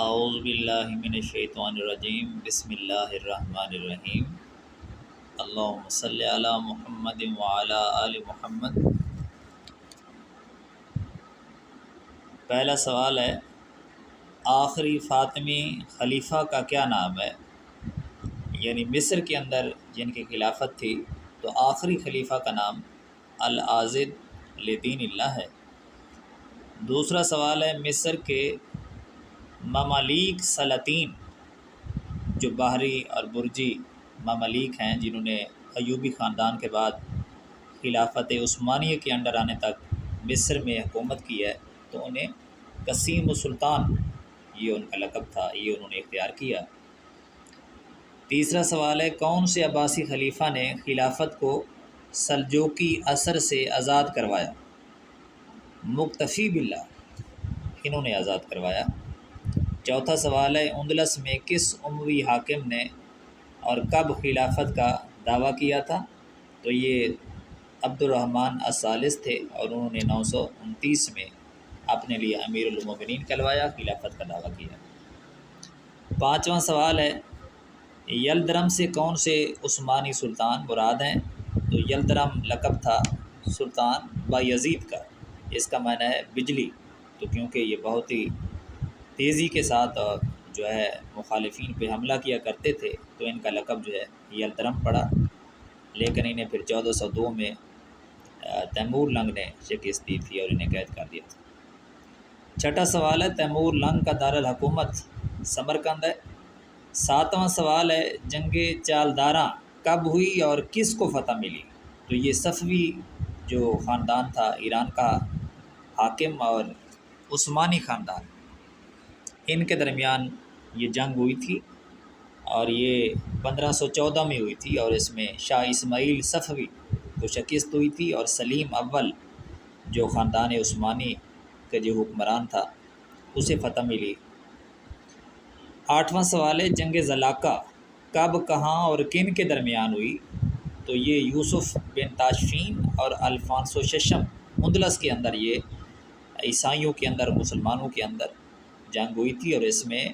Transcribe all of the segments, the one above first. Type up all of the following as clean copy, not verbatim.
اعوذ باللہ من الشیطان الرجیم بسم اللہ الرحمن الرحیم اللہم صلی علی محمد وعلی آل محمد۔ پہلا سوال ہے، آخری فاطمی خلیفہ کا کیا نام ہے؟ یعنی مصر کے اندر جن کی خلافت تھی تو آخری خلیفہ کا نام العاضد لدین اللہ ہے۔ دوسرا سوال ہے، مصر کے ممالک سلاطین جو باہری اور برجی ممالک ہیں جنہوں نے ایوبی خاندان کے بعد خلافت عثمانیہ کے انڈر آنے تک مصر میں حکومت کی ہے، تو انہیں قسیم السلطان یہ ان کا لقب تھا، یہ انہوں نے اختیار کیا۔ تیسرا سوال ہے، کون سے عباسی خلیفہ نے خلافت کو سلجوقی اثر سے آزاد کروایا؟ مقتفی باللہ، انہوں نے آزاد کروایا۔ چوتھا سوال ہے، اندلس میں کس اموی حاکم نے اور کب خلافت کا دعویٰ کیا تھا؟ تو یہ عبد الرحمن الثالث تھے اور انہوں نے 929 میں اپنے لیے امیر المومنین کہلوایا، خلافت کا دعویٰ کیا۔ پانچواں سوال ہے، یلدرم سے کون سے عثمانی سلطان مراد ہیں؟ تو یلدرم لقب تھا سلطان بایزید کا، اس کا معنی ہے بجلی، تو کیونکہ یہ بہت ہی تیزی کے ساتھ جو ہے مخالفین پہ حملہ کیا کرتے تھے تو ان کا لقب جو ہے یلدرم پڑا، لیکن انہیں پھر 1402 میں تیمور لنگ نے شکست دی تھی اور انہیں قید کر دیا تھا۔ چھٹا سوال ہے، تیمور لنگ کا دارالحکومت سمرقند ہے۔ ساتواں سوال ہے، جنگ چالداراں کب ہوئی اور کس کو فتح ملی؟ تو یہ صفوی جو خاندان تھا ایران کا حاکم اور عثمانی خاندان، ان کے درمیان یہ جنگ ہوئی تھی اور یہ 1514 میں ہوئی تھی، اور اس میں شاہ اسماعیل صفوی کو شکست ہوئی تھی اور سلیم اول جو خاندان عثمانی کا جو حکمران تھا اسے فتح ملی۔ آٹھواں سوال ہے، جنگ زلاقہ کب، کہاں اور کن کے درمیان ہوئی؟ تو یہ یوسف بن تاشفین اور الفانسو ششم اندلس کے اندر، یہ عیسائیوں کے اندر مسلمانوں کے اندر جنگ ہوئی تھی، اور اس میں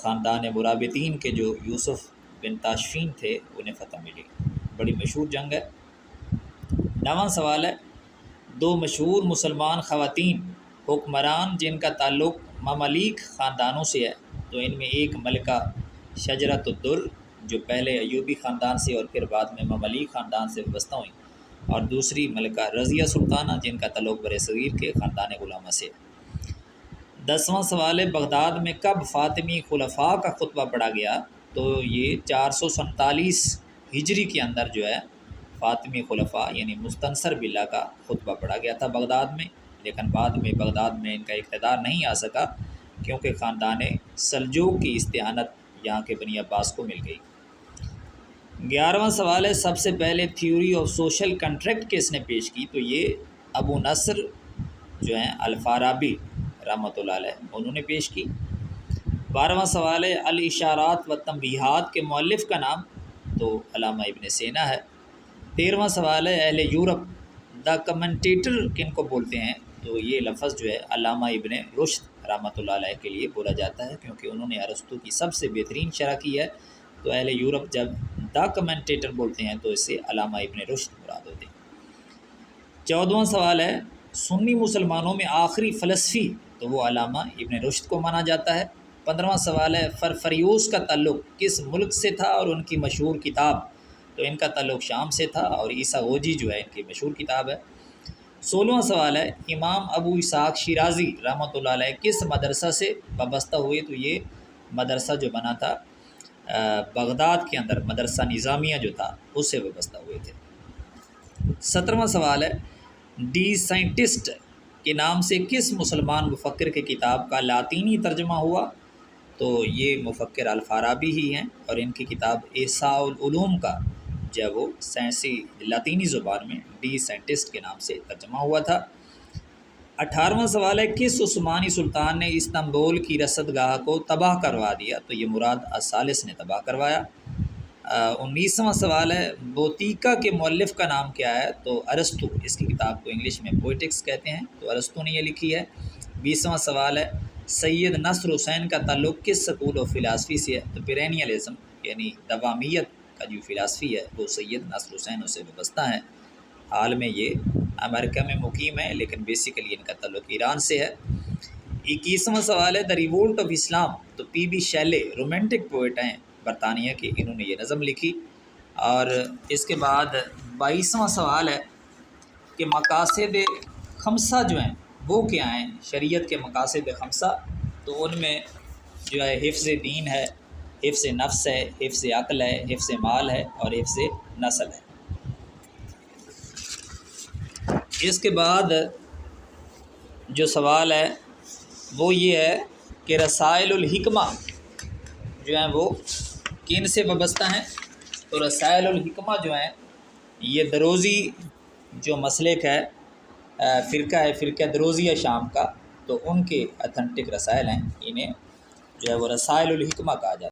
خاندان مرابطین کے جو یوسف بن تاشفین تھے انہیں فتح ملی، بڑی مشہور جنگ ہے۔ نواں سوال ہے، دو مشہور مسلمان خواتین حکمران جن کا تعلق ممالک خاندانوں سے ہے، تو ان میں ایک ملکہ شجرۃ الدر جو پہلے ایوبی خاندان سے اور پھر بعد میں ممالک خاندان سے وابستہ ہوئیں، اور دوسری ملکہ رضیہ سلطانہ جن کا تعلق برصغیر کے خاندان غلامہ سے ہے۔ 10واں سوال ہے، بغداد میں کب فاطمی خلفاء کا خطبہ پڑھا گیا؟ تو یہ 447 ہجری کے اندر جو ہے فاطمی خلفاء یعنی مستنصر باللہ کا خطبہ پڑھا گیا تھا بغداد میں، لیکن بعد میں بغداد میں ان کا اقتدار نہیں آ سکا کیونکہ خاندان سلجوق کی استعانت یہاں کے بنی عباس کو مل گئی۔ 11واں سوال ہے، سب سے پہلے تھیوری آف سوشل کنٹریکٹ کس نے پیش کی؟ تو یہ ابو نصر جو ہیں الفارابی رحمۃ اللہ علیہ انہوں نے پیش کی۔ 12واں سوال ہے، الاشارات و تنبیہات کے مؤلف کا نام؟ تو علامہ ابن سینا ہے۔ 13واں سوال ہے، اہل یورپ دا کمنٹیٹر کن کو بولتے ہیں؟ تو یہ لفظ جو ہے علامہ ابن رشد رحمۃ اللہ علیہ کے لیے بولا جاتا ہے کیونکہ انہوں نے ارسطو کی سب سے بہترین شرح کی ہے، تو اہل یورپ جب دا کمنٹیٹر بولتے ہیں تو اس سے علامہ ابن رشد مراد ہوتے ہیں۔ 14واں سوال ہے، سنی مسلمانوں میں آخری فلسفی؟ تو وہ علامہ ابن رشد کو مانا جاتا ہے۔ 15واں سوال ہے، فرفریوس کا تعلق کس ملک سے تھا اور ان کی مشہور کتاب؟ تو ان کا تعلق شام سے تھا اور عیسیٰ غوجی جو ہے ان کی مشہور کتاب ہے۔ 16واں سوال ہے، امام ابو اسحاق شیرازی رحمۃ اللہ علیہ کس مدرسہ سے وابستہ ہوئے؟ تو یہ مدرسہ جو بنا تھا بغداد کے اندر، مدرسہ نظامیہ جو تھا اس سے وابستہ ہوئے تھے۔ 17واں سوال ہے، ڈی سائنٹسٹ کے نام سے کس مسلمان مفکر کی کتاب کا لاطینی ترجمہ ہوا؟ تو یہ مفکر الفارابی ہی ہیں اور ان کی کتاب احصاء العلوم کا جو وہ سائنسی لاطینی زبان میں ڈی سائنٹسٹ کے نام سے ترجمہ ہوا تھا۔ 18واں سوال ہے، کس عثمانی سلطان نے استنبول کی رصد گاہ کو تباہ کروا دیا؟ تو یہ مراد الثالث نے تباہ کروایا۔ 19واں سوال ہے، بوتیکا کے مؤلف کا نام کیا ہے؟ تو ارسطو، اس کی کتاب کو انگلش میں پوئٹکس کہتے ہیں، تو ارسطو نے یہ لکھی ہے۔ 20واں سوال ہے، سید نصر حسین کا تعلق کس سکول آف فلاسفی سے ہے؟ تو پیرینیلزم یعنی دوامیت کا جو فلاسفی ہے وہ سید نصر حسین سے وابستہ ہے۔ حال میں یہ امریکہ میں مقیم ہے لیکن بیسیکلی ان کا تعلق ایران سے ہے۔ 21واں سوال ہے، دا ریوولٹ آف اسلام، تو پی بی شیلے رومانٹک پوئٹ ہیں برطانیہ کے، انہوں نے یہ نظم لکھی۔ اور اس کے بعد 22واں سوال ہے کہ مقاصد خمسہ جو ہیں وہ کیا ہیں؟ شریعت کے مقاصد خمسہ، تو ان میں جو ہے حفظ دین ہے، حفظ نفس ہے، حفظ عقل ہے، حفظ مال ہے اور حفظ نسل ہے۔ اس کے بعد جو سوال ہے وہ یہ ہے کہ رسائل الحکمہ جو ہیں وہ کن سے وابستہ ہیں؟ تو رسائل الحکمہ جو ہیں یہ دروزی جو مسلک ہے، فرقہ دروزیہ شام کا، تو ان کے اتھینٹک رسائل ہیں، انہیں جو ہے وہ رسائل الحکمہ کہا جاتا ہے۔